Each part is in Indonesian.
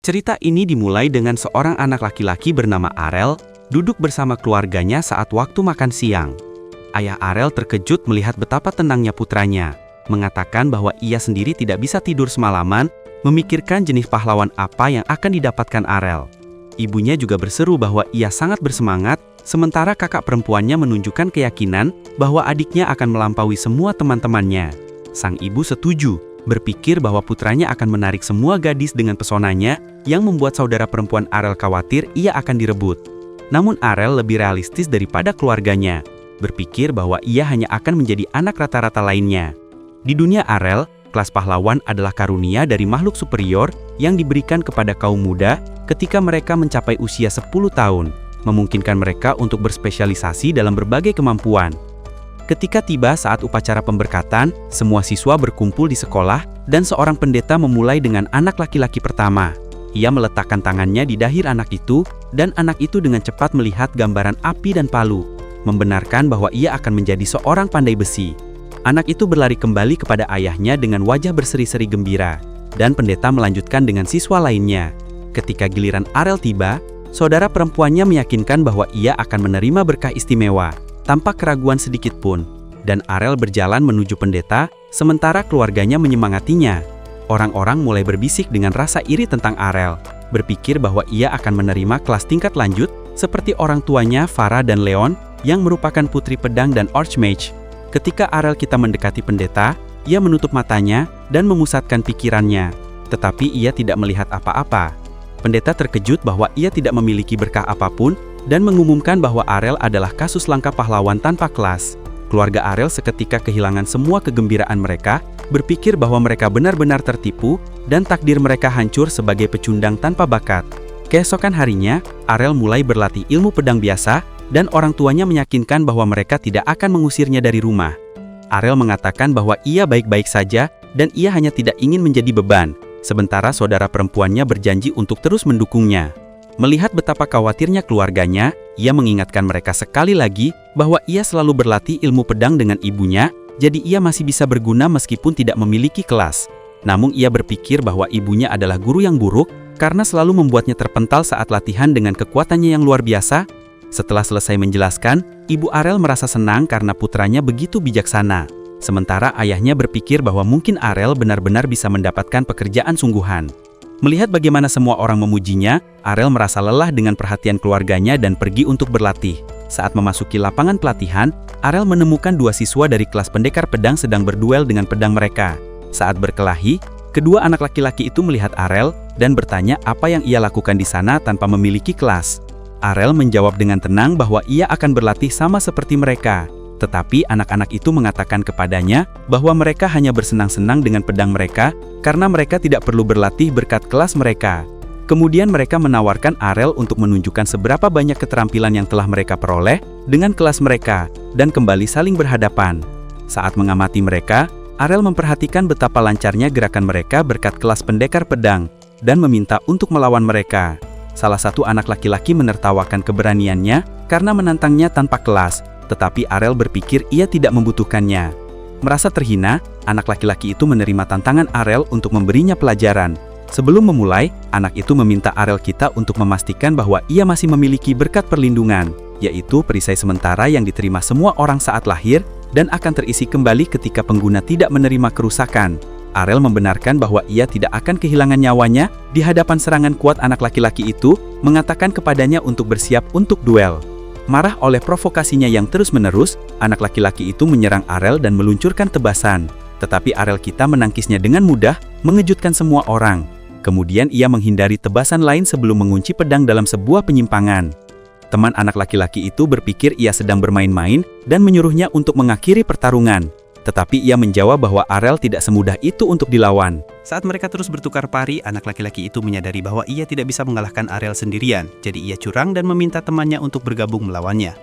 Cerita ini dimulai dengan seorang anak laki-laki bernama Arel duduk bersama keluarganya saat waktu makan siang. Ayah Arel terkejut melihat betapa tenangnya putranya, mengatakan bahwa ia sendiri tidak bisa tidur semalaman, memikirkan jenis pahlawan apa yang akan didapatkan Arel. Ibunya juga berseru bahwa ia sangat bersemangat, sementara kakak perempuannya menunjukkan keyakinan bahwa adiknya akan melampaui semua teman-temannya. Sang ibu setuju, berpikir bahwa putranya akan menarik semua gadis dengan pesonanya, yang membuat saudara perempuan Arel khawatir ia akan direbut. Namun Arel lebih realistis daripada keluarganya, berpikir bahwa ia hanya akan menjadi anak rata-rata lainnya. Di dunia Arel, kelas pahlawan adalah karunia dari makhluk superior yang diberikan kepada kaum muda ketika mereka mencapai usia 10 tahun, memungkinkan mereka untuk berspesialisasi dalam berbagai kemampuan. Ketika tiba saat upacara pemberkatan, semua siswa berkumpul di sekolah dan seorang pendeta memulai dengan anak laki-laki pertama. Ia meletakkan tangannya di dahi anak itu, dan anak itu dengan cepat melihat gambaran api dan palu, membenarkan bahwa ia akan menjadi seorang pandai besi. Anak itu berlari kembali kepada ayahnya dengan wajah berseri-seri gembira, dan pendeta melanjutkan dengan siswa lainnya. Ketika giliran Arel tiba, saudara perempuannya meyakinkan bahwa ia akan menerima berkah istimewa, tanpa keraguan sedikit pun. Dan Arel berjalan menuju pendeta, sementara keluarganya menyemangatinya. Orang-orang mulai berbisik dengan rasa iri tentang Arel, berpikir bahwa ia akan menerima kelas tingkat lanjut, seperti orang tuanya Farah dan Leon, yang merupakan putri pedang dan archmage. Ketika Arel kita mendekati pendeta, ia menutup matanya dan memusatkan pikirannya, tetapi ia tidak melihat apa-apa. Pendeta terkejut bahwa ia tidak memiliki berkah apapun, dan mengumumkan bahwa Arel adalah kasus langka pahlawan tanpa kelas. Keluarga Arel seketika kehilangan semua kegembiraan mereka, berpikir bahwa mereka benar-benar tertipu, dan takdir mereka hancur sebagai pecundang tanpa bakat. Keesokan harinya, Arel mulai berlatih ilmu pedang biasa, dan orang tuanya meyakinkan bahwa mereka tidak akan mengusirnya dari rumah. Arel mengatakan bahwa ia baik-baik saja, dan ia hanya tidak ingin menjadi beban, sementara saudara perempuannya berjanji untuk terus mendukungnya. Melihat betapa khawatirnya keluarganya, ia mengingatkan mereka sekali lagi bahwa ia selalu berlatih ilmu pedang dengan ibunya, jadi ia masih bisa berguna meskipun tidak memiliki kelas. Namun ia berpikir bahwa ibunya adalah guru yang buruk karena selalu membuatnya terpental saat latihan dengan kekuatannya yang luar biasa. Setelah selesai menjelaskan, ibu Arel merasa senang karena putranya begitu bijaksana. Sementara ayahnya berpikir bahwa mungkin Arel benar-benar bisa mendapatkan pekerjaan sungguhan. Melihat bagaimana semua orang memujinya, Arel merasa lelah dengan perhatian keluarganya dan pergi untuk berlatih. Saat memasuki lapangan pelatihan, Arel menemukan dua siswa dari kelas pendekar pedang sedang berduel dengan pedang mereka. Saat berkelahi, kedua anak laki-laki itu melihat Arel dan bertanya apa yang ia lakukan di sana tanpa memiliki kelas. Arel menjawab dengan tenang bahwa ia akan berlatih sama seperti mereka. Tetapi anak-anak itu mengatakan kepadanya bahwa mereka hanya bersenang-senang dengan pedang mereka karena mereka tidak perlu berlatih berkat kelas mereka. Kemudian mereka menawarkan Arel untuk menunjukkan seberapa banyak keterampilan yang telah mereka peroleh dengan kelas mereka dan kembali saling berhadapan. Saat mengamati mereka, Arel memperhatikan betapa lancarnya gerakan mereka berkat kelas pendekar pedang dan meminta untuk melawan mereka. Salah satu anak laki-laki menertawakan keberaniannya karena menantangnya tanpa kelas. Tetapi Arel berpikir ia tidak membutuhkannya. Merasa terhina, anak laki-laki itu menerima tantangan Arel untuk memberinya pelajaran. Sebelum memulai, anak itu meminta Arel kita untuk memastikan bahwa ia masih memiliki berkat perlindungan, yaitu perisai sementara yang diterima semua orang saat lahir dan akan terisi kembali ketika pengguna tidak menerima kerusakan. Arel membenarkan bahwa ia tidak akan kehilangan nyawanya di hadapan serangan kuat anak laki-laki itu, mengatakan kepadanya untuk bersiap untuk duel. Marah oleh provokasinya yang terus-menerus, anak laki-laki itu menyerang Arel dan meluncurkan tebasan. Tetapi Arel kita menangkisnya dengan mudah, mengejutkan semua orang. Kemudian ia menghindari tebasan lain sebelum mengunci pedang dalam sebuah penyimpangan. Teman anak laki-laki itu berpikir ia sedang bermain-main dan menyuruhnya untuk mengakhiri pertarungan. Tetapi ia menjawab bahwa Arel tidak semudah itu untuk dilawan. Saat mereka terus bertukar pari, anak laki-laki itu menyadari bahwa ia tidak bisa mengalahkan Arel sendirian. Jadi ia curang dan meminta temannya untuk bergabung melawannya.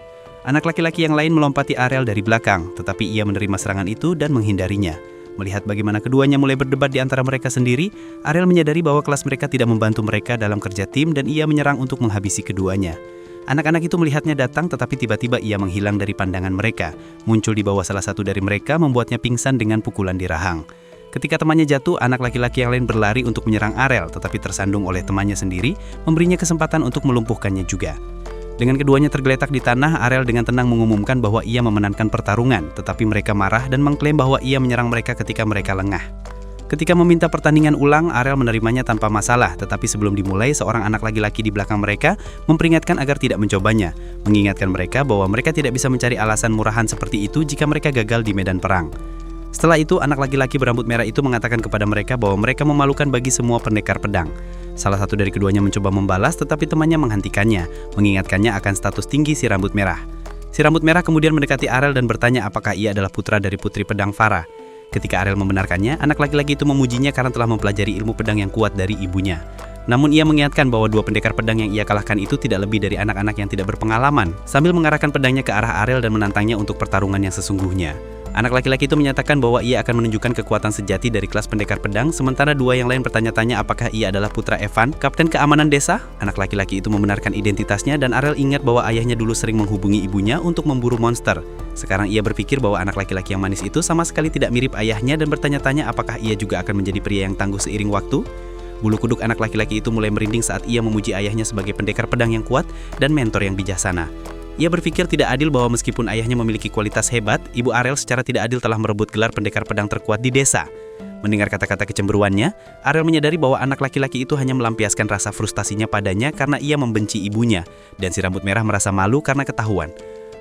Anak laki-laki yang lain melompati Arel dari belakang, tetapi ia menerima serangan itu dan menghindarinya. Melihat bagaimana keduanya mulai berdebat di antara mereka sendiri, Arel menyadari bahwa kelas mereka tidak membantu mereka dalam kerja tim dan ia menyerang untuk menghabisi keduanya. Anak-anak itu melihatnya datang, tetapi tiba-tiba ia menghilang dari pandangan mereka. Muncul di bawah salah satu dari mereka, membuatnya pingsan dengan pukulan di rahang. Ketika temannya jatuh, anak laki-laki yang lain berlari untuk menyerang Arel, tetapi tersandung oleh temannya sendiri, memberinya kesempatan untuk melumpuhkannya juga. Dengan keduanya tergeletak di tanah, Arel dengan tenang mengumumkan bahwa ia memenangkan pertarungan, tetapi mereka marah dan mengklaim bahwa ia menyerang mereka ketika mereka lengah. Ketika meminta pertandingan ulang, Arel menerimanya tanpa masalah, tetapi sebelum dimulai, seorang anak laki-laki di belakang mereka memperingatkan agar tidak mencobanya, mengingatkan mereka bahwa mereka tidak bisa mencari alasan murahan seperti itu jika mereka gagal di medan perang. Setelah itu, anak laki-laki berambut merah itu mengatakan kepada mereka bahwa mereka memalukan bagi semua pendekar pedang. Salah satu dari keduanya mencoba membalas, tetapi temannya menghentikannya, mengingatkannya akan status tinggi si rambut merah. Si rambut merah kemudian mendekati Arel dan bertanya apakah ia adalah putra dari putri pedang Farah. Ketika Arel membenarkannya, anak laki-laki itu memujinya karena telah mempelajari ilmu pedang yang kuat dari ibunya. Namun ia mengingatkan bahwa dua pendekar pedang yang ia kalahkan itu tidak lebih dari anak-anak yang tidak berpengalaman, sambil mengarahkan pedangnya ke arah Arel dan menantangnya untuk pertarungan yang sesungguhnya. Anak laki-laki itu menyatakan bahwa ia akan menunjukkan kekuatan sejati dari kelas pendekar pedang, sementara dua yang lain bertanya-tanya apakah ia adalah putra Evan, kapten keamanan desa. Anak laki-laki itu membenarkan identitasnya dan Arel ingat bahwa ayahnya dulu sering menghubungi ibunya untuk memburu monster. Sekarang ia berpikir bahwa anak laki-laki yang manis itu sama sekali tidak mirip ayahnya dan bertanya-tanya apakah ia juga akan menjadi pria yang tangguh seiring waktu. Bulu kuduk anak laki-laki itu mulai merinding saat ia memuji ayahnya sebagai pendekar pedang yang kuat dan mentor yang bijaksana. Ia berpikir tidak adil bahwa meskipun ayahnya memiliki kualitas hebat, ibu Arel secara tidak adil telah merebut gelar pendekar pedang terkuat di desa. Mendengar kata-kata kecemburuannya, Arel menyadari bahwa anak laki-laki itu hanya melampiaskan rasa frustasinya padanya karena ia membenci ibunya, dan si rambut merah merasa malu karena ketahuan.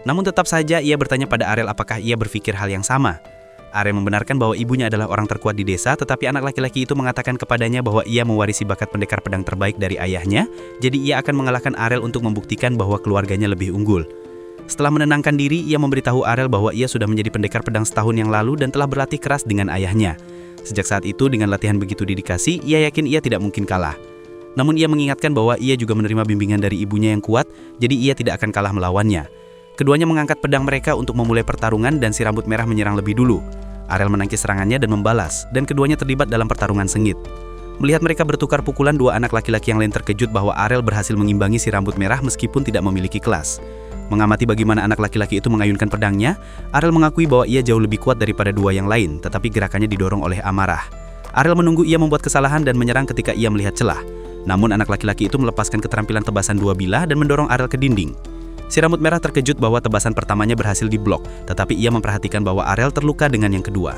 Namun tetap saja ia bertanya pada Arel apakah ia berpikir hal yang sama. Arel membenarkan bahwa ibunya adalah orang terkuat di desa, tetapi anak laki-laki itu mengatakan kepadanya bahwa ia mewarisi bakat pendekar pedang terbaik dari ayahnya, jadi ia akan mengalahkan Arel untuk membuktikan bahwa keluarganya lebih unggul. Setelah menenangkan diri, ia memberitahu Arel bahwa ia sudah menjadi pendekar pedang setahun yang lalu dan telah berlatih keras dengan ayahnya. Sejak saat itu, dengan latihan begitu dedikasi, ia yakin ia tidak mungkin kalah. Namun ia mengingatkan bahwa ia juga menerima bimbingan dari ibunya yang kuat, jadi ia tidak akan kalah melawannya. Keduanya mengangkat pedang mereka untuk memulai pertarungan dan si rambut merah menyerang lebih dulu. Arel menangkis serangannya dan membalas, dan keduanya terlibat dalam pertarungan sengit. Melihat mereka bertukar pukulan, dua anak laki-laki yang lain terkejut bahwa Arel berhasil mengimbangi si rambut merah meskipun tidak memiliki kelas. Mengamati bagaimana anak laki-laki itu mengayunkan pedangnya, Arel mengakui bahwa ia jauh lebih kuat daripada dua yang lain, tetapi gerakannya didorong oleh amarah. Arel menunggu ia membuat kesalahan dan menyerang ketika ia melihat celah. Namun anak laki-laki itu melepaskan keterampilan tebasan dua bilah dan mendorong Arel ke dinding. Si rambut merah terkejut bahwa tebasan pertamanya berhasil diblok, tetapi ia memperhatikan bahwa Arel terluka dengan yang kedua.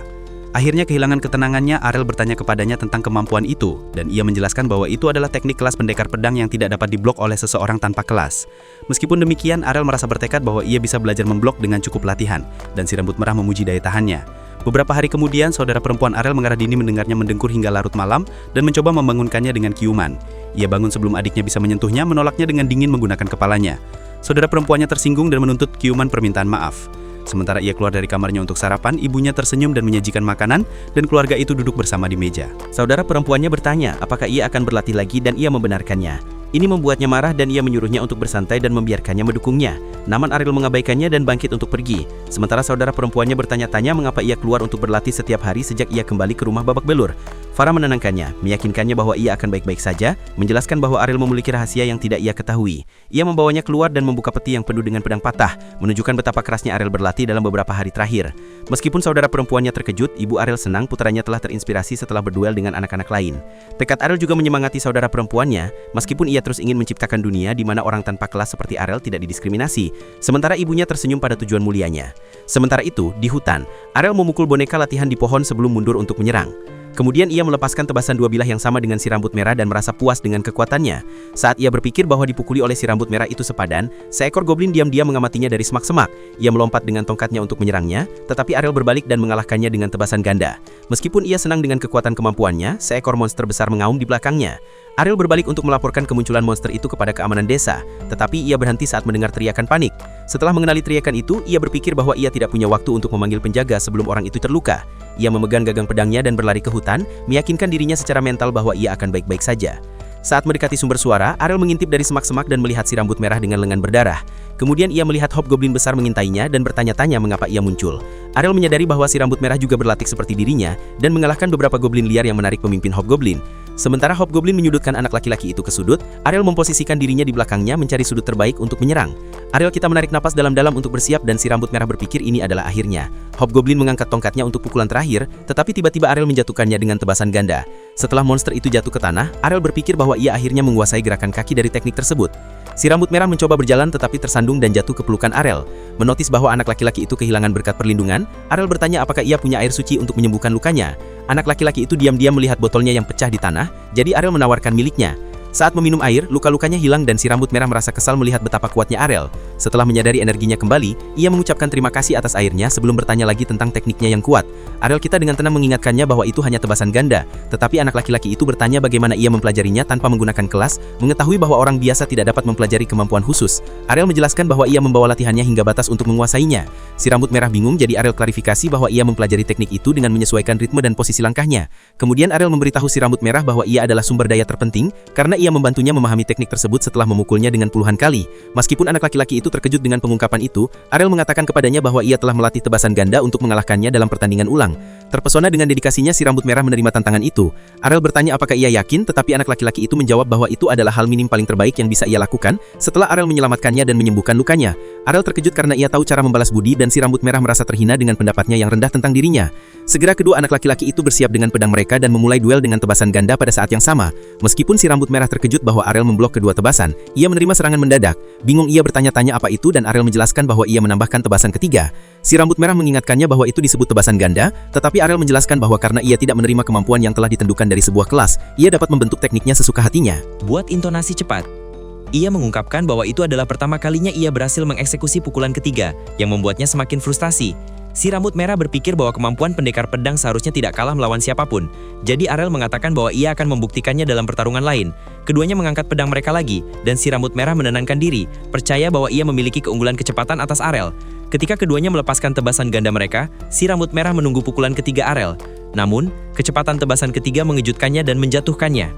Akhirnya kehilangan ketenangannya, Arel bertanya kepadanya tentang kemampuan itu, dan ia menjelaskan bahwa itu adalah teknik kelas pendekar pedang yang tidak dapat diblok oleh seseorang tanpa kelas. Meskipun demikian, Arel merasa bertekad bahwa ia bisa belajar memblok dengan cukup latihan, dan si rambut merah memuji daya tahannya. Beberapa hari kemudian, saudara perempuan Arel mengarah dini mendengarnya mendengkur hingga larut malam dan mencoba membangunkannya dengan ciuman. Ia bangun sebelum adiknya bisa menyentuhnya, menolaknya dengan dingin menggunakan kepalanya. Saudara perempuannya tersinggung dan menuntut ciuman permintaan maaf. Sementara ia keluar dari kamarnya untuk sarapan, ibunya tersenyum dan menyajikan makanan, dan keluarga itu duduk bersama di meja. Saudara perempuannya bertanya apakah ia akan berlatih lagi dan ia membenarkannya. Ini membuatnya marah dan ia menyuruhnya untuk bersantai dan membiarkannya mendukungnya. Namun Arel mengabaikannya dan bangkit untuk pergi. Sementara saudara perempuannya bertanya-tanya mengapa ia keluar untuk berlatih setiap hari sejak ia kembali ke rumah babak belur. Farah menenangkannya, meyakinkannya bahwa ia akan baik-baik saja, menjelaskan bahwa Arel memiliki rahasia yang tidak ia ketahui. Ia membawanya keluar dan membuka peti yang penuh dengan pedang patah, menunjukkan betapa kerasnya Arel berlatih dalam beberapa hari terakhir. Meskipun saudara perempuannya terkejut, ibu Arel senang putranya telah terinspirasi setelah berduel dengan anak-anak lain. Tekad Arel juga menyemangati saudara perempuannya, meskipun ia terus ingin menciptakan dunia di mana orang tanpa kelas seperti Arel tidak didiskriminasi, sementara ibunya tersenyum pada tujuan mulianya. Sementara itu, di hutan, Arel memukul boneka latihan di pohon sebelum mundur untuk menyerang. Kemudian ia melepaskan tebasan dua bilah yang sama dengan si rambut merah dan merasa puas dengan kekuatannya. Saat ia berpikir bahwa dipukuli oleh si rambut merah itu sepadan, seekor goblin diam-diam mengamatinya dari semak-semak. Ia melompat dengan tongkatnya untuk menyerangnya, tetapi Arel berbalik dan mengalahkannya dengan tebasan ganda. Meskipun ia senang dengan kekuatan kemampuannya, seekor monster besar mengaum di belakangnya. Arel berbalik untuk melaporkan kemunculan monster itu kepada keamanan desa, tetapi ia berhenti saat mendengar teriakan panik. Setelah mengenali teriakan itu, ia berpikir bahwa ia tidak punya waktu untuk memanggil penjaga sebelum orang itu terluka. Ia memegang gagang pedangnya dan berlari ke hutan, meyakinkan dirinya secara mental bahwa ia akan baik-baik saja. Saat mendekati sumber suara, Arel mengintip dari semak-semak dan melihat si rambut merah dengan lengan berdarah. Kemudian ia melihat hobgoblin besar mengintainya dan bertanya-tanya mengapa ia muncul. Arel menyadari bahwa si rambut merah juga berlatih seperti dirinya dan mengalahkan beberapa goblin liar yang menarik pemimpin hobgoblin. Sementara hobgoblin menyudutkan anak laki-laki itu ke sudut, Arel memposisikan dirinya di belakangnya mencari sudut terbaik untuk menyerang. Arel kita menarik napas dalam-dalam untuk bersiap dan si rambut merah berpikir ini adalah akhirnya. Hobgoblin mengangkat tongkatnya untuk pukulan terakhir, tetapi tiba-tiba Arel menjatuhkannya dengan tebasan ganda. Setelah monster itu jatuh ke tanah, Arel berpikir bahwa ia akhirnya menguasai gerakan kaki dari teknik tersebut. Si rambut merah mencoba berjalan tetapi tersandung dan jatuh ke pelukan Arel. Menotis bahwa anak laki-laki itu kehilangan berkat perlindungan, Arel bertanya apakah ia punya air suci untuk menyembuhkan lukanya. Anak laki-laki itu diam-diam melihat botolnya yang pecah di tanah, jadi Arel menawarkan miliknya. Saat meminum air, luka-lukanya hilang dan si rambut merah merasa kesal melihat betapa kuatnya Arel. Setelah menyadari energinya kembali, ia mengucapkan terima kasih atas airnya sebelum bertanya lagi tentang tekniknya yang kuat. Arel kita dengan tenang mengingatkannya bahwa itu hanya tebasan ganda, tetapi anak laki-laki itu bertanya bagaimana ia mempelajarinya tanpa menggunakan kelas, mengetahui bahwa orang biasa tidak dapat mempelajari kemampuan khusus. Arel menjelaskan bahwa ia membawa latihannya hingga batas untuk menguasainya. Si rambut merah bingung, jadi Arel klarifikasi bahwa ia mempelajari teknik itu dengan menyesuaikan ritme dan posisi langkahnya. Kemudian Arel memberitahu si rambut merah bahwa ia adalah sumber daya terpenting, karena ia membantunya memahami teknik tersebut setelah memukulnya dengan puluhan kali. Meskipun anak laki-laki itu terkejut dengan pengungkapan itu, Arel mengatakan kepadanya bahwa ia telah melatih tebasan ganda untuk mengalahkannya dalam pertandingan ulang. Terpesona dengan dedikasinya, si rambut merah menerima tantangan itu. Arel bertanya apakah ia yakin, tetapi anak laki-laki itu menjawab bahwa itu adalah hal minim paling terbaik yang bisa ia lakukan setelah Arel menyelamatkannya dan menyembuhkan lukanya. Arel terkejut karena ia tahu cara membalas budi dan si rambut merah merasa terhina dengan pendapatnya yang rendah tentang dirinya. Segera kedua anak laki-laki itu bersiap dengan pedang mereka dan memulai duel dengan tebasan ganda pada saat yang sama. Meskipun si rambut merah terkejut bahwa Arel memblok kedua tebasan, ia menerima serangan mendadak. Bingung ia bertanya-tanya apa itu dan Arel menjelaskan bahwa ia menambahkan tebasan ketiga. Si rambut merah mengingatkannya bahwa itu disebut tebasan ganda, tetapi Arel menjelaskan bahwa karena ia tidak menerima kemampuan yang telah ditentukan dari sebuah kelas, ia dapat membentuk tekniknya sesuka hatinya. Buat intonasi cepat. Ia mengungkapkan bahwa itu adalah pertama kalinya ia berhasil mengeksekusi pukulan ketiga, yang membuatnya semakin frustasi. Si rambut merah berpikir bahwa kemampuan pendekar pedang seharusnya tidak kalah melawan siapapun. Jadi Arel mengatakan bahwa ia akan membuktikannya dalam pertarungan lain. Keduanya mengangkat pedang mereka lagi, dan si rambut merah menenangkan diri, percaya bahwa ia memiliki keunggulan kecepatan atas Arel. Ketika keduanya melepaskan tebasan ganda mereka, si rambut merah menunggu pukulan ketiga Arel. Namun, kecepatan tebasan ketiga mengejutkannya dan menjatuhkannya.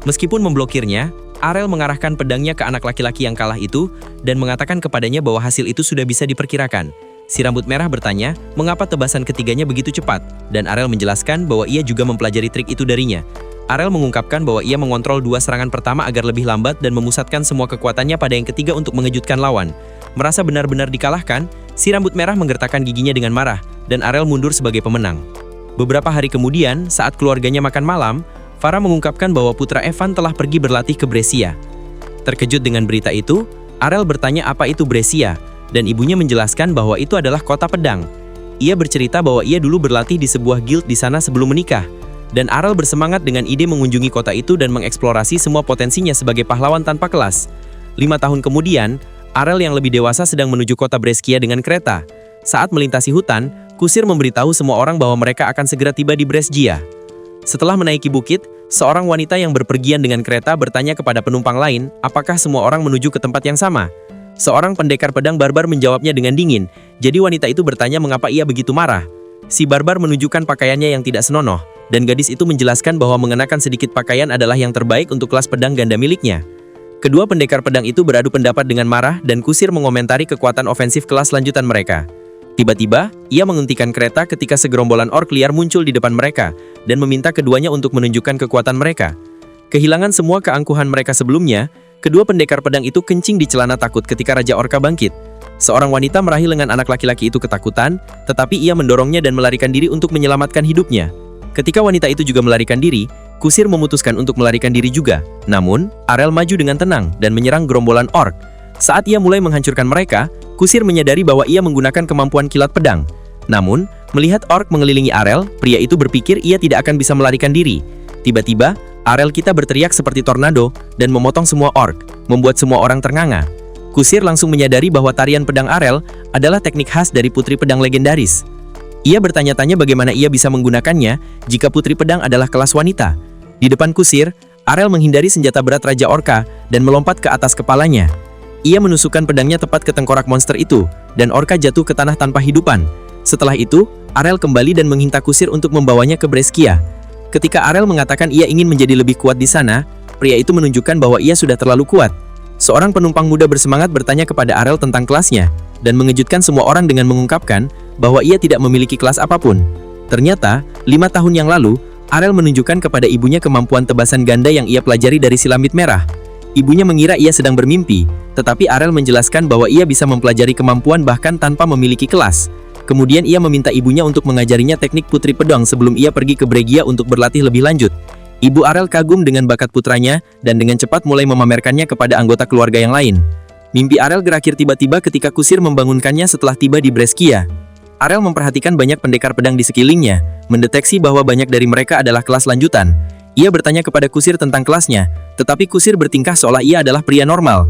Meskipun memblokirnya, Arel mengarahkan pedangnya ke anak laki-laki yang kalah itu, dan mengatakan kepadanya bahwa hasil itu sudah bisa diperkirakan. Si rambut merah bertanya, mengapa tebasan ketiganya begitu cepat, dan Arel menjelaskan bahwa ia juga mempelajari trik itu darinya. Arel mengungkapkan bahwa ia mengontrol dua serangan pertama agar lebih lambat dan memusatkan semua kekuatannya pada yang ketiga untuk mengejutkan lawan. Merasa benar-benar dikalahkan, si rambut merah menggertakkan giginya dengan marah, dan Arel mundur sebagai pemenang. Beberapa hari kemudian, saat keluarganya makan malam, Farah mengungkapkan bahwa putra Evan telah pergi berlatih ke Brescia. Terkejut dengan berita itu, Arel bertanya apa itu Brescia, dan ibunya menjelaskan bahwa itu adalah kota pedang. Ia bercerita bahwa ia dulu berlatih di sebuah guild di sana sebelum menikah, dan Arel bersemangat dengan ide mengunjungi kota itu dan mengeksplorasi semua potensinya sebagai pahlawan tanpa kelas. 5 tahun kemudian, Arel yang lebih dewasa sedang menuju kota Brescia dengan kereta. Saat melintasi hutan, kusir memberitahu semua orang bahwa mereka akan segera tiba di Brescia. Setelah menaiki bukit, seorang wanita yang berpergian dengan kereta bertanya kepada penumpang lain, apakah semua orang menuju ke tempat yang sama? Seorang pendekar pedang barbar menjawabnya dengan dingin, jadi wanita itu bertanya mengapa ia begitu marah. Si barbar menunjukkan pakaiannya yang tidak senonoh, dan gadis itu menjelaskan bahwa mengenakan sedikit pakaian adalah yang terbaik untuk kelas pedang ganda miliknya. Kedua pendekar pedang itu beradu pendapat dengan marah dan kusir mengomentari kekuatan ofensif kelas lanjutan mereka. Tiba-tiba, ia menghentikan kereta ketika segerombolan orc liar muncul di depan mereka, dan meminta keduanya untuk menunjukkan kekuatan mereka. Kehilangan semua keangkuhan mereka sebelumnya, kedua pendekar pedang itu kencing di celana takut ketika Raja Orka bangkit. Seorang wanita meraih lengan anak laki-laki itu ketakutan, tetapi ia mendorongnya dan melarikan diri untuk menyelamatkan hidupnya. Ketika wanita itu juga melarikan diri, kusir memutuskan untuk melarikan diri juga. Namun, Arel maju dengan tenang dan menyerang gerombolan orc. Saat ia mulai menghancurkan mereka, kusir menyadari bahwa ia menggunakan kemampuan kilat pedang. Namun, melihat orc mengelilingi Arel, pria itu berpikir ia tidak akan bisa melarikan diri. Tiba-tiba, Arel kita berteriak seperti tornado dan memotong semua orc, membuat semua orang ternganga. Kusir langsung menyadari bahwa tarian pedang Arel adalah teknik khas dari putri pedang legendaris. Ia bertanya-tanya bagaimana ia bisa menggunakannya jika putri pedang adalah kelas wanita. Di depan kusir, Arel menghindari senjata berat Raja Orka dan melompat ke atas kepalanya. Ia menusukkan pedangnya tepat ke tengkorak monster itu, dan Orka jatuh ke tanah tanpa hidupan. Setelah itu, Arel kembali dan menghinta kusir untuk membawanya ke Brescia. Ketika Arel mengatakan ia ingin menjadi lebih kuat di sana, pria itu menunjukkan bahwa ia sudah terlalu kuat. Seorang penumpang muda bersemangat bertanya kepada Arel tentang kelasnya, dan mengejutkan semua orang dengan mengungkapkan bahwa ia tidak memiliki kelas apapun. Ternyata, 5 tahun yang lalu, Arel menunjukkan kepada ibunya kemampuan tebasan ganda yang ia pelajari dari Silambit Merah. Ibunya mengira ia sedang bermimpi, tetapi Arel menjelaskan bahwa ia bisa mempelajari kemampuan bahkan tanpa memiliki kelas. Kemudian ia meminta ibunya untuk mengajarinya teknik putri pedang sebelum ia pergi ke Bregia untuk berlatih lebih lanjut. Ibu Arel kagum dengan bakat putranya dan dengan cepat mulai memamerkannya kepada anggota keluarga yang lain. Mimpi Arel berakhir tiba-tiba ketika kusir membangunkannya setelah tiba di Brescia. Arel memperhatikan banyak pendekar pedang di sekelilingnya, mendeteksi bahwa banyak dari mereka adalah kelas lanjutan. Ia bertanya kepada kusir tentang kelasnya, tetapi kusir bertingkah seolah ia adalah pria normal.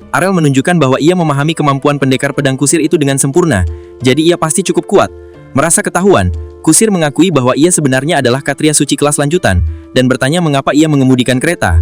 Arel menunjukkan bahwa ia memahami kemampuan pendekar pedang kusir itu dengan sempurna, jadi ia pasti cukup kuat. Merasa ketahuan, kusir mengakui bahwa ia sebenarnya adalah Ksatria Suci kelas lanjutan, dan bertanya mengapa ia mengemudikan kereta.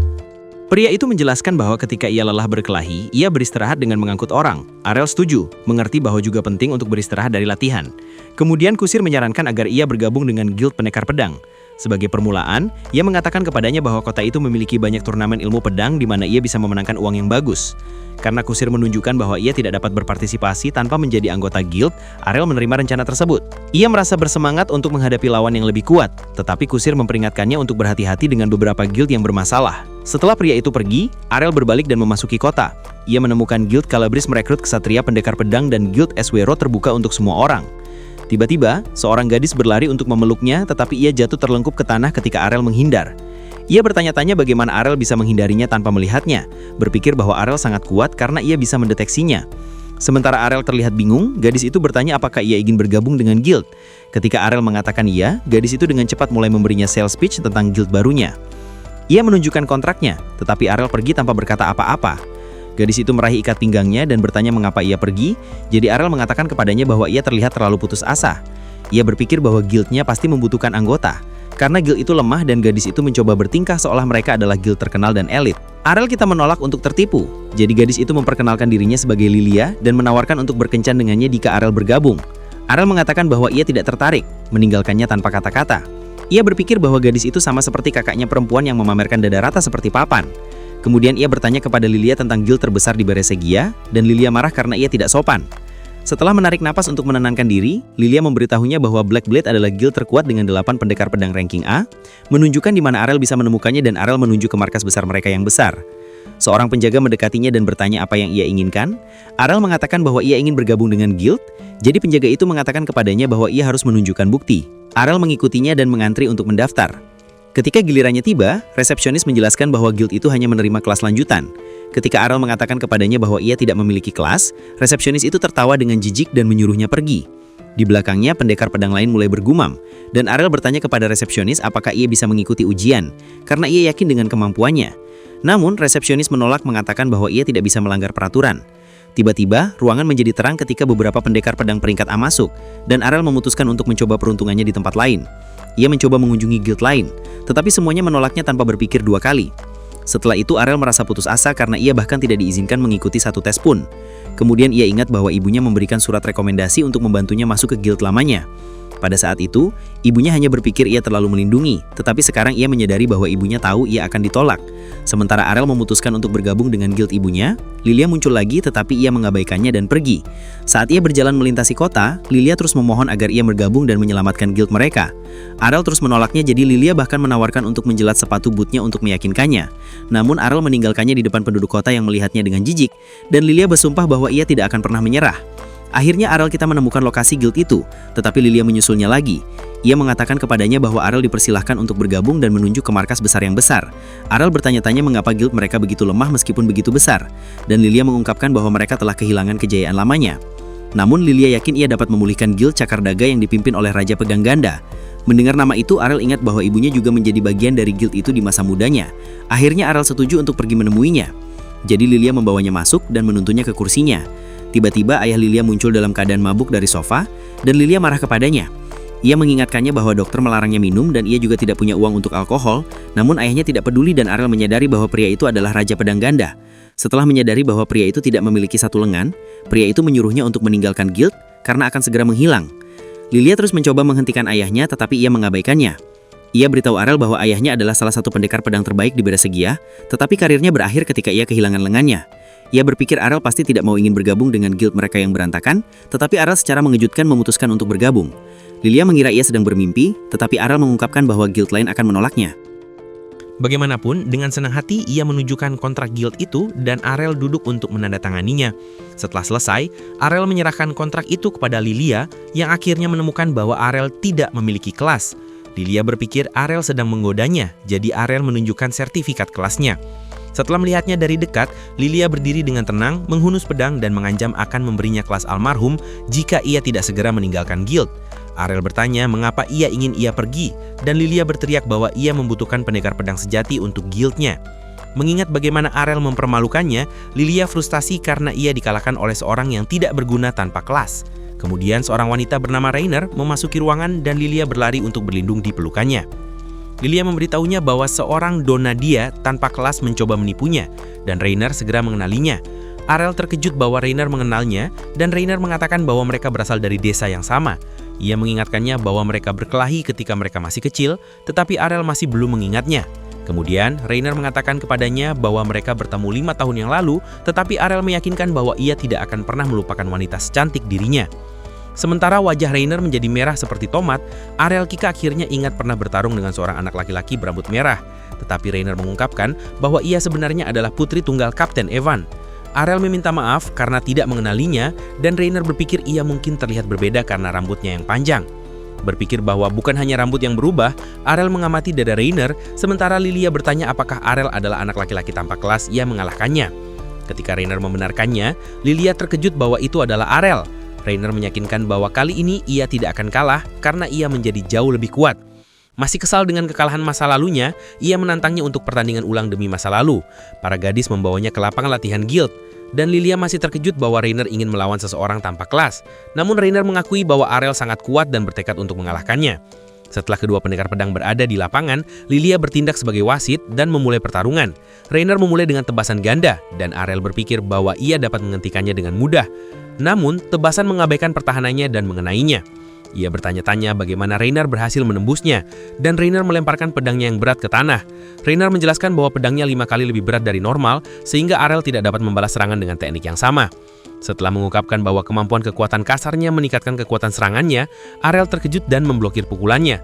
Pria itu menjelaskan bahwa ketika ia lelah berkelahi, ia beristirahat dengan mengangkut orang. Arel setuju, mengerti bahwa juga penting untuk beristirahat dari latihan. Kemudian kusir menyarankan agar ia bergabung dengan Guild Pendekar Pedang. Sebagai permulaan, ia mengatakan kepadanya bahwa kota itu memiliki banyak turnamen ilmu pedang di mana ia bisa memenangkan uang yang bagus. Karena kusir menunjukkan bahwa ia tidak dapat berpartisipasi tanpa menjadi anggota guild, Arel menerima rencana tersebut. Ia merasa bersemangat untuk menghadapi lawan yang lebih kuat, tetapi kusir memperingatkannya untuk berhati-hati dengan beberapa guild yang bermasalah. Setelah pria itu pergi, Arel berbalik dan memasuki kota. Ia menemukan Guild Calabris merekrut ksatria pendekar pedang dan Guild Eswero terbuka untuk semua orang. Tiba-tiba, seorang gadis berlari untuk memeluknya, tetapi ia jatuh terlengkup ke tanah ketika Arel menghindar. Ia bertanya-tanya bagaimana Arel bisa menghindarinya tanpa melihatnya, berpikir bahwa Arel sangat kuat karena ia bisa mendeteksinya. Sementara Arel terlihat bingung, gadis itu bertanya apakah ia ingin bergabung dengan guild. Ketika Arel mengatakan iya, gadis itu dengan cepat mulai memberinya sales pitch tentang guild barunya. Ia menunjukkan kontraknya, tetapi Arel pergi tanpa berkata apa-apa. Gadis itu meraih ikat pinggangnya dan bertanya mengapa ia pergi, jadi Arel mengatakan kepadanya bahwa ia terlihat terlalu putus asa. Ia berpikir bahwa guildnya pasti membutuhkan anggota. Karena guild itu lemah dan gadis itu mencoba bertingkah seolah mereka adalah guild terkenal dan elit. Arel kita menolak untuk tertipu, jadi gadis itu memperkenalkan dirinya sebagai Lilia dan menawarkan untuk berkencan dengannya jika Arel bergabung. Arel mengatakan bahwa ia tidak tertarik, meninggalkannya tanpa kata-kata. Ia berpikir bahwa gadis itu sama seperti kakaknya perempuan yang memamerkan dada rata seperti papan. Kemudian ia bertanya kepada Lilia tentang guild terbesar di Beresegia, dan Lilia marah karena ia tidak sopan. Setelah menarik napas untuk menenangkan diri, Lilia memberitahunya bahwa Black Blade adalah guild terkuat dengan 8 pendekar pedang ranking A, menunjukkan di mana Arel bisa menemukannya dan Arel menuju ke markas besar mereka yang besar. Seorang penjaga mendekatinya dan bertanya apa yang ia inginkan. Arel mengatakan bahwa ia ingin bergabung dengan guild, jadi penjaga itu mengatakan kepadanya bahwa ia harus menunjukkan bukti. Arel mengikutinya dan mengantri untuk mendaftar. Ketika gilirannya tiba, resepsionis menjelaskan bahwa guild itu hanya menerima kelas lanjutan. Ketika Arel mengatakan kepadanya bahwa ia tidak memiliki kelas, resepsionis itu tertawa dengan jijik dan menyuruhnya pergi. Di belakangnya, pendekar pedang lain mulai bergumam, dan Arel bertanya kepada resepsionis apakah ia bisa mengikuti ujian, karena ia yakin dengan kemampuannya. Namun, resepsionis menolak mengatakan bahwa ia tidak bisa melanggar peraturan. Tiba-tiba, ruangan menjadi terang ketika beberapa pendekar pedang peringkat A masuk, dan Arel memutuskan untuk mencoba peruntungannya di tempat lain. Ia mencoba mengunjungi guild lain, tetapi semuanya menolaknya tanpa berpikir 2 kali. Setelah itu Arel merasa putus asa karena ia bahkan tidak diizinkan mengikuti satu tes pun. Kemudian ia ingat bahwa ibunya memberikan surat rekomendasi untuk membantunya masuk ke guild lamanya. Pada saat itu, ibunya hanya berpikir ia terlalu melindungi, tetapi sekarang ia menyadari bahwa ibunya tahu ia akan ditolak. Sementara Arel memutuskan untuk bergabung dengan guild ibunya, Lilia muncul lagi tetapi ia mengabaikannya dan pergi. Saat ia berjalan melintasi kota, Lilia terus memohon agar ia bergabung dan menyelamatkan guild mereka. Arel terus menolaknya, jadi Lilia bahkan menawarkan untuk menjelat sepatu bootnya untuk meyakinkannya. Namun Arel meninggalkannya di depan penduduk kota yang melihatnya dengan jijik, dan Lilia bersumpah bahwa ia tidak akan pernah menyerah. Akhirnya Arel kita menemukan lokasi guild itu, tetapi Lilia menyusulnya lagi. Ia mengatakan kepadanya bahwa Arel dipersilahkan untuk bergabung dan menunjuk ke markas besar yang besar. Arel bertanya-tanya mengapa guild mereka begitu lemah meskipun begitu besar, dan Lilia mengungkapkan bahwa mereka telah kehilangan kejayaan lamanya. Namun Lilia yakin ia dapat memulihkan guild Cakar Daga yang dipimpin oleh Raja Pegang Ganda. Mendengar nama itu, Arel ingat bahwa ibunya juga menjadi bagian dari guild itu di masa mudanya. Akhirnya Arel setuju untuk pergi menemuinya. Jadi Lilia membawanya masuk dan menuntunnya ke kursinya. Tiba-tiba ayah Lilia muncul dalam keadaan mabuk dari sofa, dan Lilia marah kepadanya. Ia mengingatkannya bahwa dokter melarangnya minum dan ia juga tidak punya uang untuk alkohol, namun ayahnya tidak peduli dan Arel menyadari bahwa pria itu adalah Raja Pedang Ganda. Setelah menyadari bahwa pria itu tidak memiliki satu lengan, pria itu menyuruhnya untuk meninggalkan guild karena akan segera menghilang. Lilia terus mencoba menghentikan ayahnya tetapi ia mengabaikannya. Ia beritahu Arel bahwa ayahnya adalah salah satu pendekar pedang terbaik di Beresegia, tetapi karirnya berakhir ketika ia kehilangan lengannya. Ia berpikir Arel pasti tidak mau ingin bergabung dengan guild mereka yang berantakan, tetapi Arel secara mengejutkan memutuskan untuk bergabung. Lilia mengira ia sedang bermimpi, tetapi Arel mengungkapkan bahwa guild lain akan menolaknya. Bagaimanapun, dengan senang hati ia menunjukkan kontrak guild itu dan Arel duduk untuk menandatanganinya. Setelah selesai, Arel menyerahkan kontrak itu kepada Lilia yang akhirnya menemukan bahwa Arel tidak memiliki kelas. Lilia berpikir Arel sedang menggodanya, jadi Arel menunjukkan sertifikat kelasnya. Setelah melihatnya dari dekat, Lilia berdiri dengan tenang, menghunus pedang dan mengancam akan memberinya kelas almarhum jika ia tidak segera meninggalkan guild. Arel bertanya mengapa ia ingin ia pergi, dan Lilia berteriak bahwa ia membutuhkan pendekar pedang sejati untuk guildnya. Mengingat bagaimana Arel mempermalukannya, Lilia frustasi karena ia dikalahkan oleh seorang yang tidak berguna tanpa kelas. Kemudian seorang wanita bernama Rainer memasuki ruangan dan Lilia berlari untuk berlindung di pelukannya. Lilia memberitahunya bahwa seorang Donadia tanpa kelas mencoba menipunya, dan Rainer segera mengenalinya. Arel terkejut bahwa Rainer mengenalnya, dan Rainer mengatakan bahwa mereka berasal dari desa yang sama. Ia mengingatkannya bahwa mereka berkelahi ketika mereka masih kecil, tetapi Arel masih belum mengingatnya. Kemudian, Rainer mengatakan kepadanya bahwa mereka bertemu 5 tahun yang lalu, tetapi Arel meyakinkan bahwa ia tidak akan pernah melupakan wanita secantik dirinya. Sementara wajah Rainer menjadi merah seperti tomat, Arel Kika akhirnya ingat pernah bertarung dengan seorang anak laki-laki berambut merah. Tetapi Rainer mengungkapkan bahwa ia sebenarnya adalah putri tunggal Kapten Evan. Arel meminta maaf karena tidak mengenalinya, dan Rainer berpikir ia mungkin terlihat berbeda karena rambutnya yang panjang. Berpikir bahwa bukan hanya rambut yang berubah, Arel mengamati dada Rainer, sementara Lilia bertanya apakah Arel adalah anak laki-laki tanpa kelas yang mengalahkannya. Ketika Rainer membenarkannya, Lilia terkejut bahwa itu adalah Arel. Rainer meyakinkan bahwa kali ini ia tidak akan kalah karena ia menjadi jauh lebih kuat. Masih kesal dengan kekalahan masa lalunya, ia menantangnya untuk pertandingan ulang demi masa lalu. Para gadis membawanya ke lapangan latihan guild, dan Lilia masih terkejut bahwa Rainer ingin melawan seseorang tanpa kelas. Namun Rainer mengakui bahwa Arel sangat kuat dan bertekad untuk mengalahkannya. Setelah kedua pendekar pedang berada di lapangan, Lilia bertindak sebagai wasit dan memulai pertarungan. Rainer memulai dengan tebasan ganda, dan Arel berpikir bahwa ia dapat menghentikannya dengan mudah. Namun, tebasan mengabaikan pertahanannya dan mengenainya. Ia bertanya-tanya bagaimana Rainer berhasil menembusnya, dan Rainer melemparkan pedangnya yang berat ke tanah. Rainer menjelaskan bahwa pedangnya 5 kali lebih berat dari normal, sehingga Arel tidak dapat membalas serangan dengan teknik yang sama. Setelah mengungkapkan bahwa kemampuan kekuatan kasarnya meningkatkan kekuatan serangannya, Arel terkejut dan memblokir pukulannya.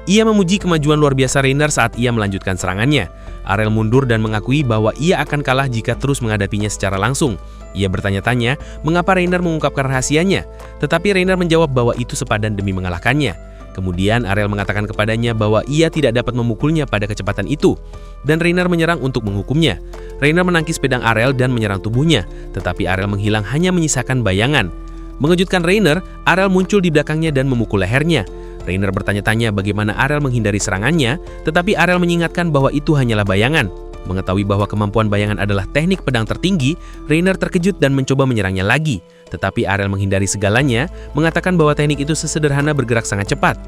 Ia memuji kemajuan luar biasa Rainer saat ia melanjutkan serangannya. Arel mundur dan mengakui bahwa ia akan kalah jika terus menghadapinya secara langsung. Ia bertanya-tanya mengapa Rainer mengungkapkan rahasianya, tetapi Rainer menjawab bahwa itu sepadan demi mengalahkannya. Kemudian Arel mengatakan kepadanya bahwa ia tidak dapat memukulnya pada kecepatan itu, dan Rainer menyerang untuk menghukumnya. Rainer menangkis pedang Arel dan menyerang tubuhnya, tetapi Arel menghilang hanya menyisakan bayangan. Mengejutkan Rainer, Arel muncul di belakangnya dan memukul lehernya. Rainer bertanya-tanya bagaimana Arel menghindari serangannya, tetapi Arel mengingatkan bahwa itu hanyalah bayangan. Mengetahui bahwa kemampuan bayangan adalah teknik pedang tertinggi, Rainer terkejut dan mencoba menyerangnya lagi. Tetapi Arel menghindari segalanya, mengatakan bahwa teknik itu sesederhana bergerak sangat cepat.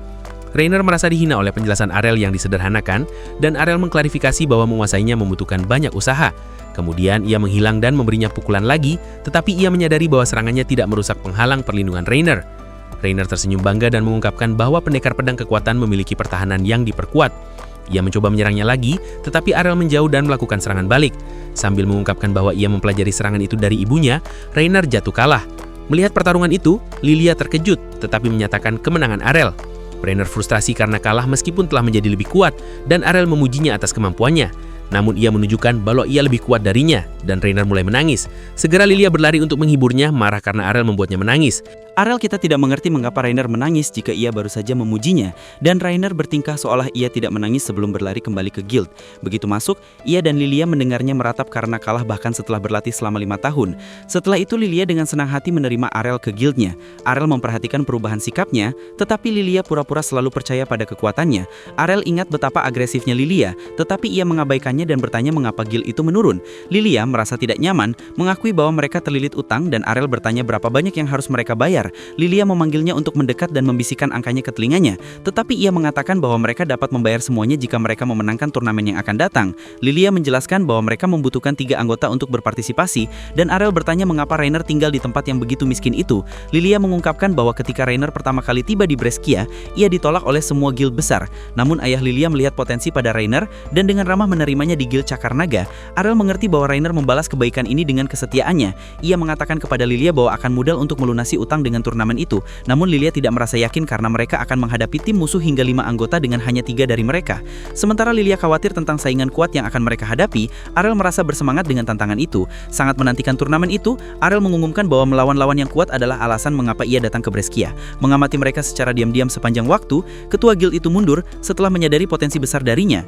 Rainer merasa dihina oleh penjelasan Arel yang disederhanakan, dan Arel mengklarifikasi bahwa menguasainya membutuhkan banyak usaha. Kemudian ia menghilang dan memberinya pukulan lagi, tetapi ia menyadari bahwa serangannya tidak merusak penghalang perlindungan Rainer. Rainer tersenyum bangga dan mengungkapkan bahwa pendekar pedang kekuatan memiliki pertahanan yang diperkuat. Ia mencoba menyerangnya lagi, tetapi Arel menjauh dan melakukan serangan balik. Sambil mengungkapkan bahwa ia mempelajari serangan itu dari ibunya, Rainer jatuh kalah. Melihat pertarungan itu, Lilia terkejut, tetapi menyatakan kemenangan Arel. Rainer frustrasi karena kalah meskipun telah menjadi lebih kuat, dan Arel memujinya atas kemampuannya. Namun ia menunjukkan bahwa ia lebih kuat darinya, dan Rainer mulai menangis. Segera Lilia berlari untuk menghiburnya, marah karena Arel membuatnya menangis. Arel kita tidak mengerti mengapa Rainer menangis jika ia baru saja memujinya, dan Rainer bertingkah seolah ia tidak menangis sebelum berlari kembali ke guild. Begitu masuk, ia dan Lilia mendengarnya meratap karena kalah bahkan setelah berlatih selama 5 tahun. Setelah itu Lilia dengan senang hati menerima Arel ke guildnya. Arel memperhatikan perubahan sikapnya, tetapi Lilia pura-pura selalu percaya pada kekuatannya. Arel ingat betapa agresifnya Lilia, tetapi ia mengabaikannya dan bertanya mengapa guild itu menurun. Lilia merasa tidak nyaman, mengakui bahwa mereka terlilit utang, dan Arel bertanya berapa banyak yang harus mereka bayar. Lilia memanggilnya untuk mendekat dan membisikkan angkanya ke telinganya, tetapi ia mengatakan bahwa mereka dapat membayar semuanya jika mereka memenangkan turnamen yang akan datang. Lilia menjelaskan bahwa mereka membutuhkan 3 anggota untuk berpartisipasi, dan Arel bertanya mengapa Rainer tinggal di tempat yang begitu miskin itu. Lilia mengungkapkan bahwa ketika Rainer pertama kali tiba di Brescia, ia ditolak oleh semua guild besar. Namun ayah Lilia melihat potensi pada Rainer dan dengan ramah menerimanya keduanya di Guild Cakar Naga, Arel mengerti bahwa Rainer membalas kebaikan ini dengan kesetiaannya. Ia mengatakan kepada Lilia bahwa akan mudah untuk melunasi utang dengan turnamen itu. Namun Lilia tidak merasa yakin karena mereka akan menghadapi tim musuh hingga 5 anggota dengan hanya 3 dari mereka. Sementara Lilia khawatir tentang saingan kuat yang akan mereka hadapi, Arel merasa bersemangat dengan tantangan itu. Sangat menantikan turnamen itu, Arel mengumumkan bahwa melawan lawan yang kuat adalah alasan mengapa ia datang ke Brescia. Mengamati mereka secara diam-diam sepanjang waktu, ketua guild itu mundur setelah menyadari potensi besar darinya.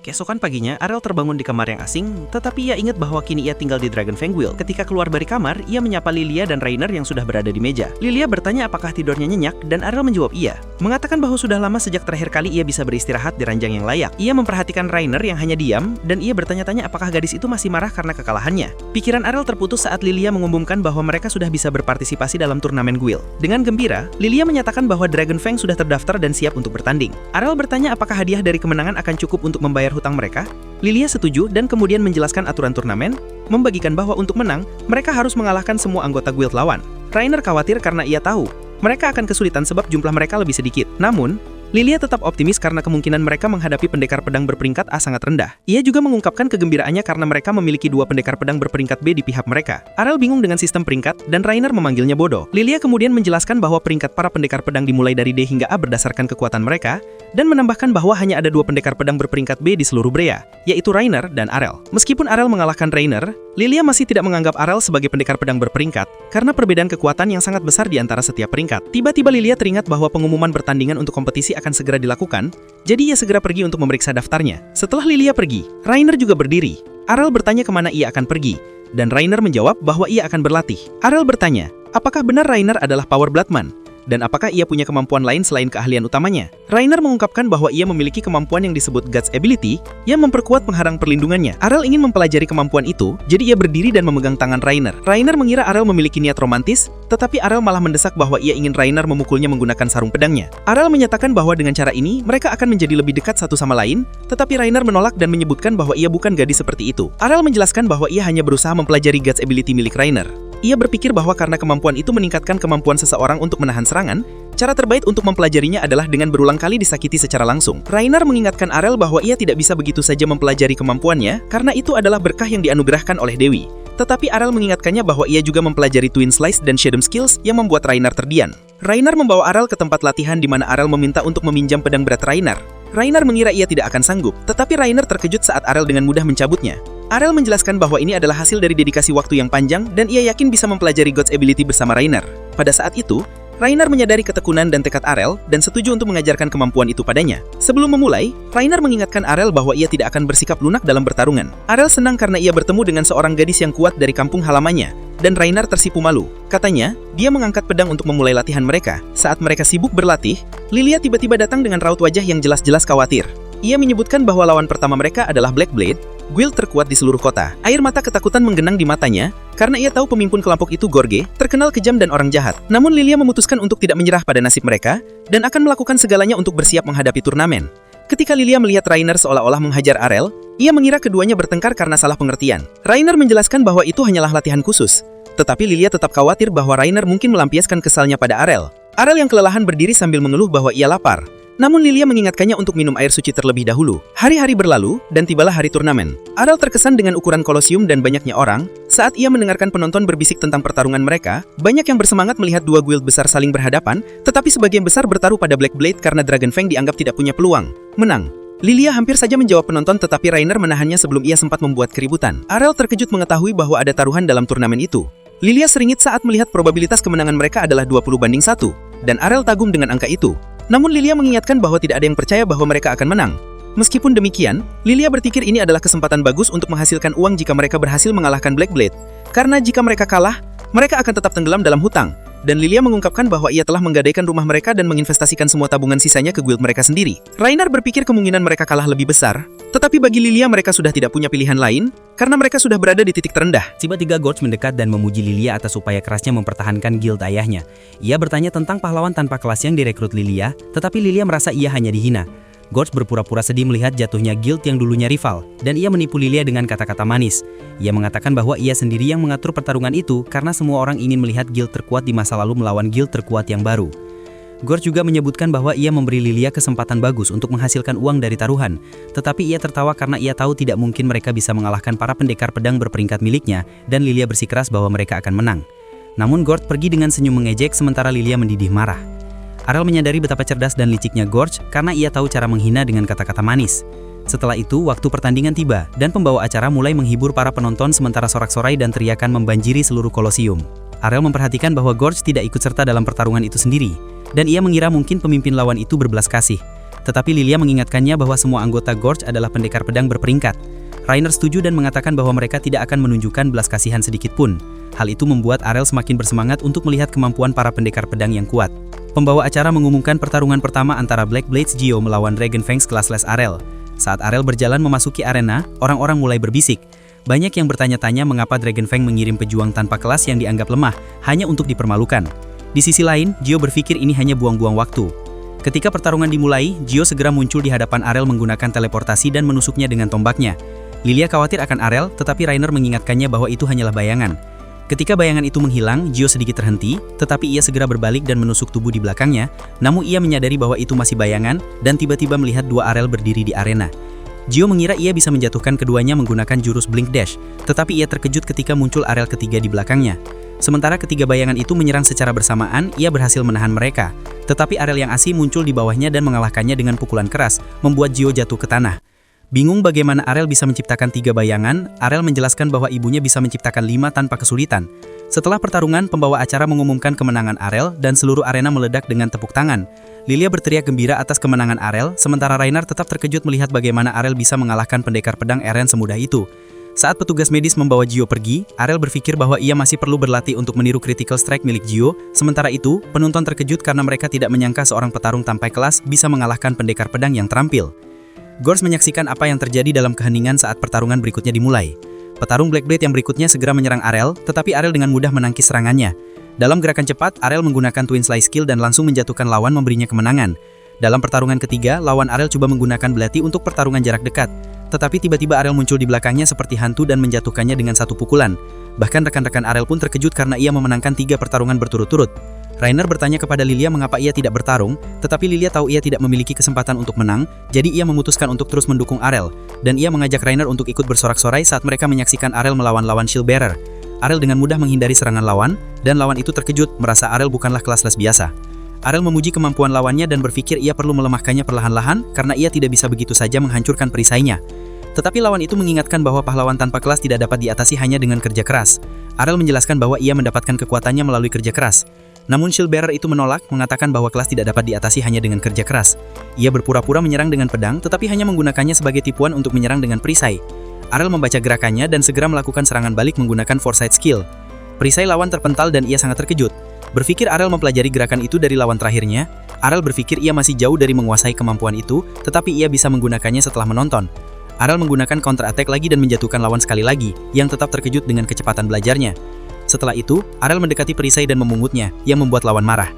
Keesokan paginya, Arel terbangun di kamar yang asing, tetapi ia ingat bahwa kini ia tinggal di Dragonfang Guild. Ketika keluar dari kamar, ia menyapa Lilia dan Rainer yang sudah berada di meja. Lilia bertanya apakah tidurnya nyenyak, dan Arel menjawab iya, mengatakan bahwa sudah lama sejak terakhir kali ia bisa beristirahat di ranjang yang layak. Ia memperhatikan Rainer yang hanya diam, dan ia bertanya-tanya apakah gadis itu masih marah karena kekalahannya. Pikiran Arel terputus saat Lilia mengumumkan bahwa mereka sudah bisa berpartisipasi dalam turnamen Guild. Dengan gembira, Lilia menyatakan bahwa Dragonfang sudah terdaftar dan siap untuk bertanding. Arel bertanya apakah hadiah dari kemenangan akan cukup untuk membayar hutang mereka. Lilia setuju dan kemudian menjelaskan aturan turnamen, membagikan bahwa untuk menang, mereka harus mengalahkan semua anggota guild lawan. Rainer khawatir karena ia tahu mereka akan kesulitan sebab jumlah mereka lebih sedikit. Namun, Lilia tetap optimis karena kemungkinan mereka menghadapi pendekar pedang berperingkat A sangat rendah. Ia juga mengungkapkan kegembiraannya karena mereka memiliki 2 pendekar pedang berperingkat B di pihak mereka. Arel bingung dengan sistem peringkat, dan Rainer memanggilnya bodoh. Lilia kemudian menjelaskan bahwa peringkat para pendekar pedang dimulai dari D hingga A berdasarkan kekuatan mereka, dan menambahkan bahwa hanya ada 2 pendekar pedang berperingkat B di seluruh Brea, yaitu Rainer dan Arel. Meskipun Arel mengalahkan Rainer, Lilia masih tidak menganggap Arel sebagai pendekar pedang berperingkat, karena perbedaan kekuatan yang sangat besar di antara setiap peringkat. Tiba-tiba Lilia teringat bahwa pengumuman pertandingan untuk kompetisi akan segera dilakukan, jadi ia segera pergi untuk memeriksa daftarnya. Setelah Lilia pergi, Rainer juga berdiri. Arel bertanya kemana ia akan pergi, dan Rainer menjawab bahwa ia akan berlatih. Arel bertanya, apakah benar Rainer adalah Power Bloodman? Dan apakah ia punya kemampuan lain selain keahlian utamanya? Rainer mengungkapkan bahwa ia memiliki kemampuan yang disebut Guts Ability yang memperkuat pengharang perlindungannya. Arel ingin mempelajari kemampuan itu, jadi ia berdiri dan memegang tangan Rainer. Rainer mengira Arel memiliki niat romantis, tetapi Arel malah mendesak bahwa ia ingin Rainer memukulnya menggunakan sarung pedangnya. Arel menyatakan bahwa dengan cara ini, mereka akan menjadi lebih dekat satu sama lain, tetapi Rainer menolak dan menyebutkan bahwa ia bukan gadis seperti itu. Arel menjelaskan bahwa ia hanya berusaha mempelajari Guts Ability milik Rainer. Ia berpikir bahwa karena kemampuan itu meningkatkan kemampuan seseorang untuk menahan serangan, cara terbaik untuk mempelajarinya adalah dengan berulang kali disakiti secara langsung. Rainer mengingatkan Arel bahwa ia tidak bisa begitu saja mempelajari kemampuannya, karena itu adalah berkah yang dianugerahkan oleh Dewi. Tetapi Arel mengingatkannya bahwa ia juga mempelajari Twin Slice dan Shadow Skills yang membuat Rainer terdiam. Rainer membawa Arel ke tempat latihan di mana Arel meminta untuk meminjam pedang berat Rainer. Rainer mengira ia tidak akan sanggup, tetapi Rainer terkejut saat Arel dengan mudah mencabutnya. Arel menjelaskan bahwa ini adalah hasil dari dedikasi waktu yang panjang dan ia yakin bisa mempelajari God's Ability bersama Rainer. Pada saat itu, Rainer menyadari ketekunan dan tekad Arel dan setuju untuk mengajarkan kemampuan itu padanya. Sebelum memulai, Rainer mengingatkan Arel bahwa ia tidak akan bersikap lunak dalam pertarungan. Arel senang karena ia bertemu dengan seorang gadis yang kuat dari kampung halamannya, dan Rainer tersipu malu. Katanya, dia mengangkat pedang untuk memulai latihan mereka. Saat mereka sibuk berlatih, Lilia tiba-tiba datang dengan raut wajah yang jelas-jelas khawatir. Ia menyebutkan bahwa lawan pertama mereka adalah Blackblade, guild terkuat di seluruh kota. Air mata ketakutan menggenang di matanya, karena ia tahu pemimpin kelompok itu Gorge, terkenal kejam dan orang jahat. Namun Lilia memutuskan untuk tidak menyerah pada nasib mereka, dan akan melakukan segalanya untuk bersiap menghadapi turnamen. Ketika Lilia melihat Rainer seolah-olah menghajar Arel, ia mengira keduanya bertengkar karena salah pengertian. Rainer menjelaskan bahwa itu hanyalah latihan khusus, tetapi Lilia tetap khawatir bahwa Rainer mungkin melampiaskan kesalnya pada Arel. Arel yang kelelahan berdiri sambil mengeluh bahwa ia lapar. Namun Lilia mengingatkannya untuk minum air suci terlebih dahulu. Hari-hari berlalu, dan tibalah hari turnamen. Arel terkesan dengan ukuran kolosium dan banyaknya orang. Saat ia mendengarkan penonton berbisik tentang pertarungan mereka, banyak yang bersemangat melihat dua guild besar saling berhadapan, tetapi sebagian besar bertaruh pada Blackblade karena Dragonfang dianggap tidak punya peluang menang. Lilia hampir saja menjawab penonton, tetapi Rainer menahannya sebelum ia sempat membuat keributan. Arel terkejut mengetahui bahwa ada taruhan dalam turnamen itu. Lilia seringit saat melihat probabilitas kemenangan mereka adalah 20-1, dan Arel kagum dengan angka itu. Namun Lilia mengingatkan bahwa tidak ada yang percaya bahwa mereka akan menang. Meskipun demikian, Lilia berpikir ini adalah kesempatan bagus untuk menghasilkan uang jika mereka berhasil mengalahkan Blackblade. Karena jika mereka kalah, mereka akan tetap tenggelam dalam hutang. Dan Lilia mengungkapkan bahwa ia telah menggadaikan rumah mereka dan menginvestasikan semua tabungan sisanya ke guild mereka sendiri. Rainer berpikir kemungkinan mereka kalah lebih besar, tetapi bagi Lilia mereka sudah tidak punya pilihan lain, karena mereka sudah berada di titik terendah. Tiba-tiba Gorge mendekat dan memuji Lilia atas upaya kerasnya mempertahankan guild ayahnya. Ia bertanya tentang pahlawan tanpa kelas yang direkrut Lilia, tetapi Lilia merasa ia hanya dihina. Gorge berpura-pura sedih melihat jatuhnya guild yang dulunya rival, dan ia menipu Lilia dengan kata-kata manis. Ia mengatakan bahwa ia sendiri yang mengatur pertarungan itu karena semua orang ingin melihat guild terkuat di masa lalu melawan guild terkuat yang baru. Gorge juga menyebutkan bahwa ia memberi Lilia kesempatan bagus untuk menghasilkan uang dari taruhan, tetapi ia tertawa karena ia tahu tidak mungkin mereka bisa mengalahkan para pendekar pedang berperingkat miliknya, dan Lilia bersikeras bahwa mereka akan menang. Namun Gorge pergi dengan senyum mengejek sementara Lilia mendidih marah. Arel menyadari betapa cerdas dan liciknya Gorge karena ia tahu cara menghina dengan kata-kata manis. Setelah itu, waktu pertandingan tiba, dan pembawa acara mulai menghibur para penonton sementara sorak-sorai dan teriakan membanjiri seluruh kolosium. Arel memperhatikan bahwa Gorge tidak ikut serta dalam pertarungan itu sendiri, dan ia mengira mungkin pemimpin lawan itu berbelas kasih. Tetapi Lilia mengingatkannya bahwa semua anggota Gorge adalah pendekar pedang berperingkat. Rainer setuju dan mengatakan bahwa mereka tidak akan menunjukkan belas kasihan sedikit pun. Hal itu membuat Arel semakin bersemangat untuk melihat kemampuan para pendekar pedang yang kuat. Pembawa acara mengumumkan pertarungan pertama antara Black Blades Gio melawan Dragon Fangs kelas Arel. Saat Arel berjalan memasuki arena, orang-orang mulai berbisik. Banyak yang bertanya-tanya mengapa Dragon Fang mengirim pejuang tanpa kelas yang dianggap lemah hanya untuk dipermalukan. Di sisi lain, Gio berpikir ini hanya buang-buang waktu. Ketika pertarungan dimulai, Gio segera muncul di hadapan Arel menggunakan teleportasi dan menusuknya dengan tombaknya. Lilia khawatir akan Arel, tetapi Rainer mengingatkannya bahwa itu hanyalah bayangan. Ketika bayangan itu menghilang, Gio sedikit terhenti, tetapi ia segera berbalik dan menusuk tubuh di belakangnya, namun ia menyadari bahwa itu masih bayangan dan tiba-tiba melihat dua Arel berdiri di arena. Gio mengira ia bisa menjatuhkan keduanya menggunakan jurus Blink Dash, tetapi ia terkejut ketika muncul Arel ketiga di belakangnya. Sementara ketiga bayangan itu menyerang secara bersamaan, ia berhasil menahan mereka. Tetapi Arel yang asli muncul di bawahnya dan mengalahkannya dengan pukulan keras, membuat Gio jatuh ke tanah. Bingung bagaimana Arel bisa menciptakan 3 bayangan, Arel menjelaskan bahwa ibunya bisa menciptakan 5 tanpa kesulitan. Setelah pertarungan, pembawa acara mengumumkan kemenangan Arel dan seluruh arena meledak dengan tepuk tangan. Lilia berteriak gembira atas kemenangan Arel, sementara Rainer tetap terkejut melihat bagaimana Arel bisa mengalahkan pendekar pedang Eren semudah itu. Saat petugas medis membawa Gio pergi, Arel berpikir bahwa ia masih perlu berlatih untuk meniru critical strike milik Gio. Sementara itu, penonton terkejut karena mereka tidak menyangka seorang petarung tanpa kelas bisa mengalahkan pendekar pedang yang terampil. Gorge menyaksikan apa yang terjadi dalam keheningan saat pertarungan berikutnya dimulai. Petarung Black Blade yang berikutnya segera menyerang Arel, tetapi Arel dengan mudah menangkis serangannya. Dalam gerakan cepat, Arel menggunakan Twin Slice skill dan langsung menjatuhkan lawan memberinya kemenangan. Dalam pertarungan ketiga, lawan Arel coba menggunakan belati untuk pertarungan jarak dekat. Tetapi tiba-tiba Arel muncul di belakangnya seperti hantu dan menjatuhkannya dengan satu pukulan. Bahkan rekan-rekan Arel pun terkejut karena ia memenangkan 3 pertarungan berturut-turut. Rainer bertanya kepada Lilia mengapa ia tidak bertarung, tetapi Lilia tahu ia tidak memiliki kesempatan untuk menang, jadi ia memutuskan untuk terus mendukung Arel, dan ia mengajak Rainer untuk ikut bersorak-sorai saat mereka menyaksikan Arel melawan lawan Shield Bearer. Arel dengan mudah menghindari serangan lawan, dan lawan itu terkejut merasa Arel bukanlah kelas-kelas biasa. Arel memuji kemampuan lawannya dan berpikir ia perlu melemahkannya perlahan-lahan karena ia tidak bisa begitu saja menghancurkan perisainya. Tetapi lawan itu mengingatkan bahwa pahlawan tanpa kelas tidak dapat diatasi hanya dengan kerja keras. Arel menjelaskan bahwa ia mendapatkan kekuatannya melalui kerja keras. Namun Shield Bearer itu menolak, mengatakan bahwa kelas tidak dapat diatasi hanya dengan kerja keras. Ia berpura-pura menyerang dengan pedang, tetapi hanya menggunakannya sebagai tipuan untuk menyerang dengan perisai. Arel membaca gerakannya dan segera melakukan serangan balik menggunakan Foresight skill. Perisai lawan terpental dan ia sangat terkejut. Berpikir Arel mempelajari gerakan itu dari lawan terakhirnya, Arel berpikir ia masih jauh dari menguasai kemampuan itu, tetapi ia bisa menggunakannya setelah menonton. Arel menggunakan counter attack lagi dan menjatuhkan lawan sekali lagi, yang tetap terkejut dengan kecepatan belajarnya. Setelah itu, Arel mendekati perisai dan memungutnya, yang membuat lawan marah.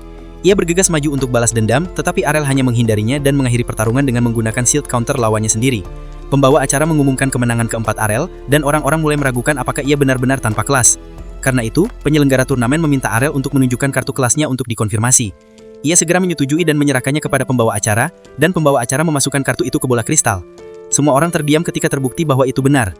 Ia bergegas maju untuk balas dendam, tetapi Arel hanya menghindarinya dan mengakhiri pertarungan dengan menggunakan shield counter lawannya sendiri. Pembawa acara mengumumkan kemenangan keempat Arel, dan orang-orang mulai meragukan apakah ia benar-benar tanpa kelas. Karena itu, penyelenggara turnamen meminta Arel untuk menunjukkan kartu kelasnya untuk dikonfirmasi. Ia segera menyetujui dan menyerahkannya kepada pembawa acara, dan pembawa acara memasukkan kartu itu ke bola kristal. Semua orang terdiam ketika terbukti bahwa itu benar.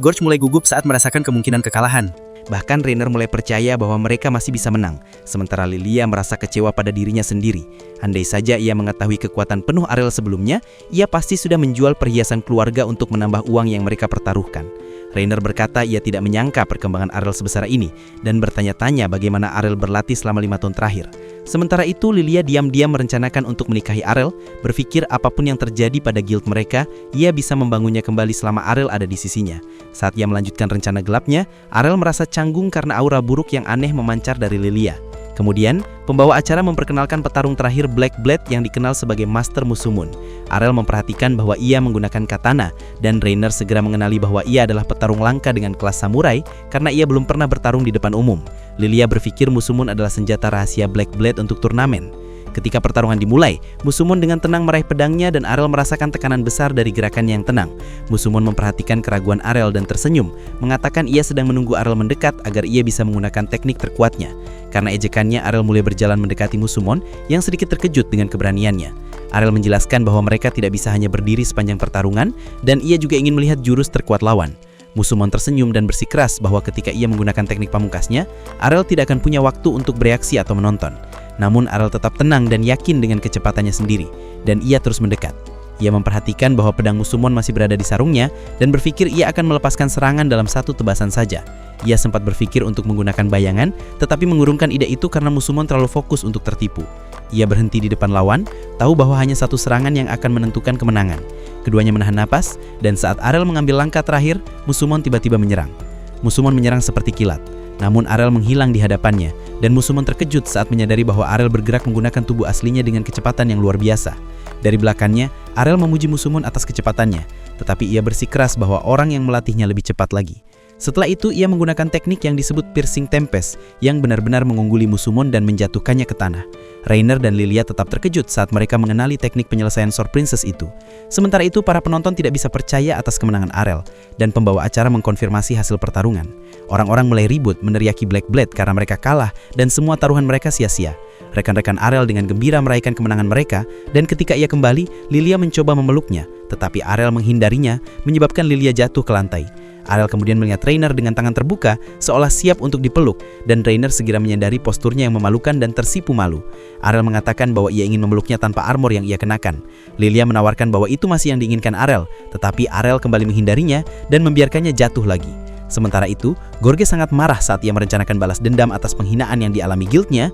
Gorge mulai gugup saat merasakan kemungkinan kekalahan. Bahkan Rainer mulai percaya bahwa mereka masih bisa menang, sementara Lilia merasa kecewa pada dirinya sendiri. Andai saja ia mengetahui kekuatan penuh Arel sebelumnya, ia pasti sudah menjual perhiasan keluarga untuk menambah uang yang mereka pertaruhkan. Rainer berkata ia tidak menyangka perkembangan Arel sebesar ini, dan bertanya-tanya bagaimana Arel berlatih selama 5 tahun terakhir. Sementara itu, Lilia diam-diam merencanakan untuk menikahi Arel, berpikir apapun yang terjadi pada guild mereka, ia bisa membangunnya kembali selama Arel ada di sisinya. Saat ia melanjutkan rencana gelapnya, Arel merasa canggung karena aura buruk yang aneh memancar dari Lilia. Kemudian, pembawa acara memperkenalkan petarung terakhir Black Blade yang dikenal sebagai Master Musumun. Arel memperhatikan bahwa ia menggunakan katana, dan Rainer segera mengenali bahwa ia adalah petarung langka dengan kelas samurai karena ia belum pernah bertarung di depan umum. Lilia berpikir Musumun adalah senjata rahasia Black Blade untuk turnamen. Ketika pertarungan dimulai, Musumun dengan tenang meraih pedangnya dan Arel merasakan tekanan besar dari gerakan yang tenang. Musumun memperhatikan keraguan Arel dan tersenyum, mengatakan ia sedang menunggu Arel mendekat agar ia bisa menggunakan teknik terkuatnya. Karena ejekannya, Arel mulai berjalan mendekati Musumon yang sedikit terkejut dengan keberaniannya. Arel menjelaskan bahwa mereka tidak bisa hanya berdiri sepanjang pertarungan dan ia juga ingin melihat jurus terkuat lawan. Musumon tersenyum dan bersikeras bahwa ketika ia menggunakan teknik pamungkasnya, Arel tidak akan punya waktu untuk bereaksi atau menonton. Namun Arel tetap tenang dan yakin dengan kecepatannya sendiri, dan ia terus mendekat. Ia memperhatikan bahwa pedang Musumon masih berada di sarungnya dan berpikir ia akan melepaskan serangan dalam satu tebasan saja. Ia sempat berpikir untuk menggunakan bayangan, tetapi mengurungkan ide itu karena Musumon terlalu fokus untuk tertipu. Ia berhenti di depan lawan, tahu bahwa hanya satu serangan yang akan menentukan kemenangan. Keduanya menahan napas, dan saat Arel mengambil langkah terakhir, Musumon tiba-tiba menyerang. Musumon menyerang seperti kilat, namun Arel menghilang di hadapannya, dan Musumon terkejut saat menyadari bahwa Arel bergerak menggunakan tubuh aslinya dengan kecepatan yang luar biasa. Dari belakangnya, Arel memuji Musumon atas kecepatannya, tetapi ia bersikeras bahwa orang yang melatihnya lebih cepat lagi. Setelah itu, ia menggunakan teknik yang disebut Piercing Tempest yang benar-benar mengungguli Musumon dan menjatuhkannya ke tanah. Rainer dan Lilia tetap terkejut saat mereka mengenali teknik penyelesaian Sword Princess itu. Sementara itu, para penonton tidak bisa percaya atas kemenangan Arel, dan pembawa acara mengkonfirmasi hasil pertarungan. Orang-orang mulai ribut meneriaki Black Blade karena mereka kalah dan semua taruhan mereka sia-sia. Rekan-rekan Arel dengan gembira meraihkan kemenangan mereka, dan ketika ia kembali, Lilia mencoba memeluknya, tetapi Arel menghindarinya, menyebabkan Lilia jatuh ke lantai. Arel kemudian melihat Rainer dengan tangan terbuka, seolah siap untuk dipeluk, dan Rainer segera menyadari posturnya yang memalukan dan tersipu malu. Arel mengatakan bahwa ia ingin memeluknya tanpa armor yang ia kenakan. Lilia menawarkan bahwa itu masih yang diinginkan Arel, tetapi Arel kembali menghindarinya dan membiarkannya jatuh lagi. Sementara itu, Gorge sangat marah saat ia merencanakan balas dendam atas penghinaan yang dialami guildnya